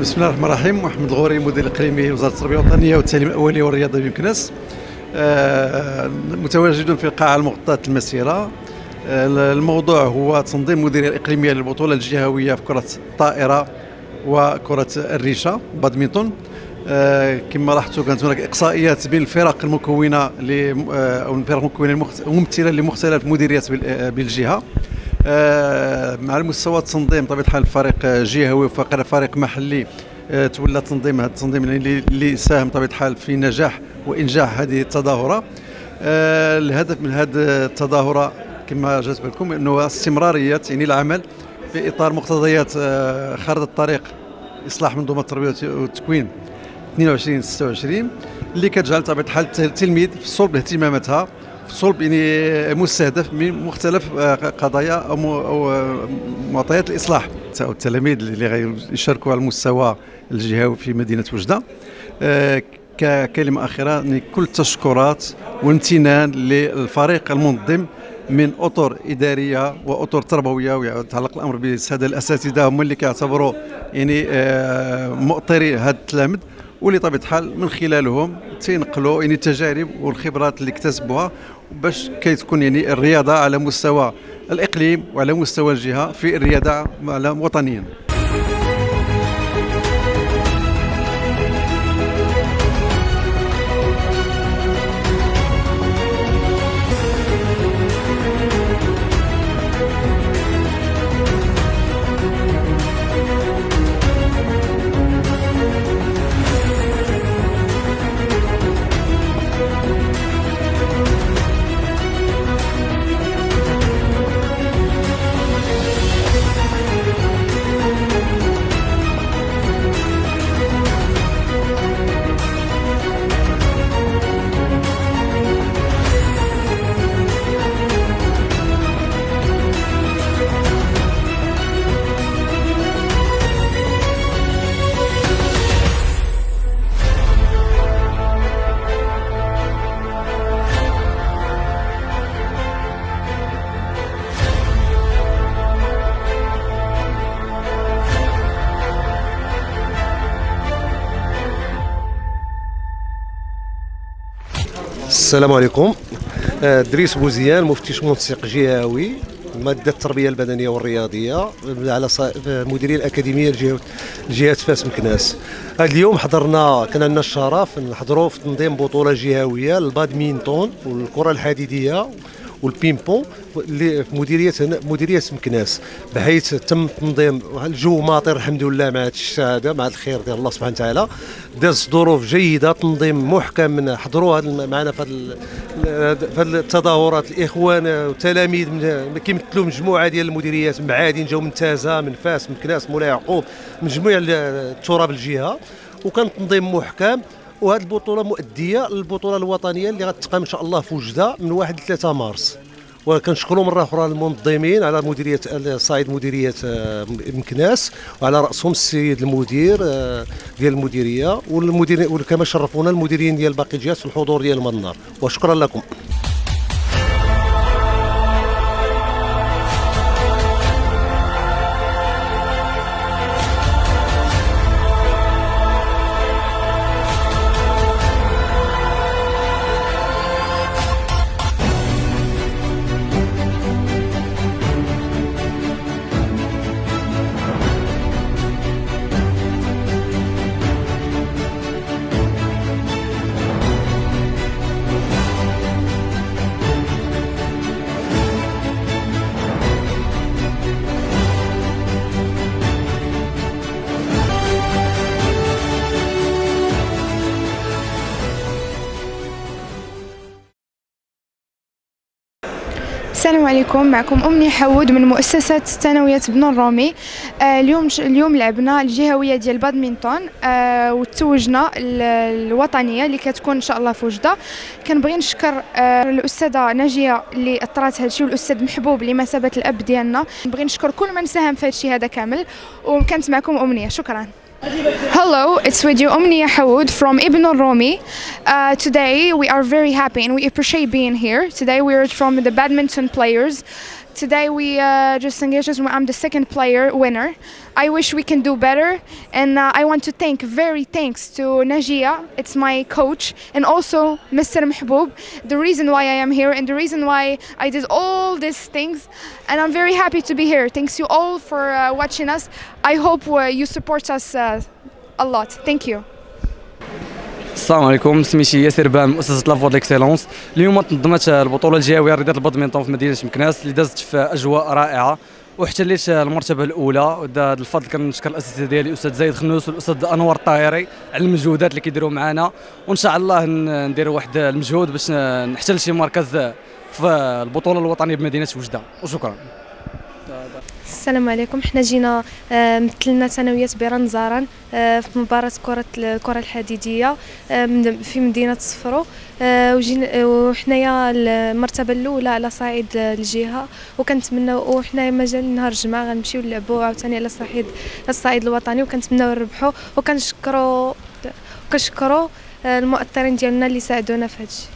بسم الله الرحمن الرحيم. محمد الغوري، مدير الاقليمي وزاره التربيه الوطنيه والتعليم الاولي والرياضه بمكناس. متواجد في القاعه المغطاه المسيره. الموضوع هو تنظيم المديريه الاقليميه للبطوله الجهويه في كره الطائره وكره الريشه بادمنتون. كما لاحظتوا كانت هناك اقصائيات بين الفرق المكونه او الفرق المكونه ممثله لمختلف مديريات بالجهه. مع المستوى التنظيم بطبيعه الحال فريق جهوي وفريق محلي تولى تنظيم هذا التنظيم اللي ساهم بطبيعه الحال في نجاح وانجاح هذه التظاهره. الهدف من هذه التظاهره كما جات بالكم انه استمراريه يعني العمل في اطار مقتضيات خارطه الطريق اصلاح منظومه التربيه والتكوين 22-26 اللي كتجعل بطبيعه الحال التلميذ في صلب اهتماماتها، في صلب يعني مستهدف من مختلف قضايا او معطيات الاصلاح. التلاميذ اللي غيشاركوا على المستوى الجهوي في مدينه وجده، ككلمه اخيره يعني كل التشكرات والامتنان للفريق المنظم من اطر اداريه واطر تربويه، ويتعلق الامر بالساده الاساتذه هم اللي كيعتبروا يعني مؤطري هذا التلاميذ، واللي طبيعه الحال من خلالهم تينقلوا يعني التجارب والخبرات اللي اكتسبوها باش كتكون يعني الرياضه على مستوى الاقليم وعلى مستوى الجهه في الرياضه وطنيا. السلام عليكم. دريس بوزيان، مفتش منسق جهوي ماده التربيه البدنيه والرياضيه على المديريه الاكاديميه لجهه فاس مكناس. هذا اليوم كان عندنا الشرف نحضروا في تنظيم بطوله جهويه للبادمينتون والكره الحديديه والبيمبون اللي في مديريه مكناس، بحيث تم تنظيم الجو ماطر الحمد لله مع الشهاده مع الخير ديال الله سبحانه وتعالى. داز ظروف جيده، تنظيم محكم. حضروا معنا في التظاهرات الاخوان والتلاميذ كيمثلوا مجموعه ديال المديريات، معادن جاوا من تازه، من فاس، مكناس، مولاي يعقوب، من جميع التراب الجهه، وكان تنظيم محكم. وهذه البطوله مؤديه للبطوله الوطنيه اللي غتقام ان شاء الله في وجده من 1 ل 3 مارس. وكنشكروا مره اخرى المنظمين على مديريه صعيد مديريه مكناس، وعلى راسهم السيد المدير ديال المديريه وكما شرفونا المديرين ديال باقي الجهات في الحضور ديال المنار، وشكرا لكم. السلام عليكم، معكم أمنية حود من مؤسسة ثانوية بن الرومي. اليوم لعبنا الجهوية ديال البادمنتون وتوجنا الوطنية اللي كتكون إن شاء الله في وجدة. كنبغي نشكر الأستاذة ناجية اللي أطرات هادشي، والأستاذ محبوب اللي مثابة الأب ديالنا. نبغي نشكر كل من ساهم في هادشي هذا كامل، وكانت معكم أمنية. شكرا. Hello, it's with you Omnia Hawood from Ibn al-Romi. Today we are very happy and we appreciate being here. Today we are from the badminton players. Today we just engaged us. I'm the second player winner. I wish we can do better, and I want to thanks to Najia, it's my coach, and also Mr. Mahboub, the reason why I am here and the reason why I did all these things, and I'm very happy to be here. Thanks you all for watching us. I hope you support us a lot. Thank you. السلام عليكم، سميتي ياسر بام، مؤسسة لافوا ديكسيلونس. اليوم تنظمت البطولة الجهوية لرياضة البادمنتون في مدينة مكناس اللي دازت في أجواء رائعة واحتليت المرتبة الأولى. هذا الفضل كنشكر الأساتذة ديالي الأستاذ زايد خنوس والأستاذ أنور الطاهري على المجهودات اللي كيديروا معنا، وإن شاء الله نديروا واحد المجهود باش نحتل شي مركز في البطولة الوطنية بمدينة وجدة، وشكرا. السلام عليكم. حنا جينا مثلنا ثانوية بيران زاران في مباراة الكرة الحديدية في مدينة صفرو، وحنايا المرتبة الأولى على صعيد الجهة، وكنتمناو وحنايا مازال نهار الجمعة غنمشيو نلعبوا عاوتاني على الصعيد الوطني، وكنتمناو نربحوا، وكنشكروا المؤطرين ديالنا اللي ساعدونا في هادشي.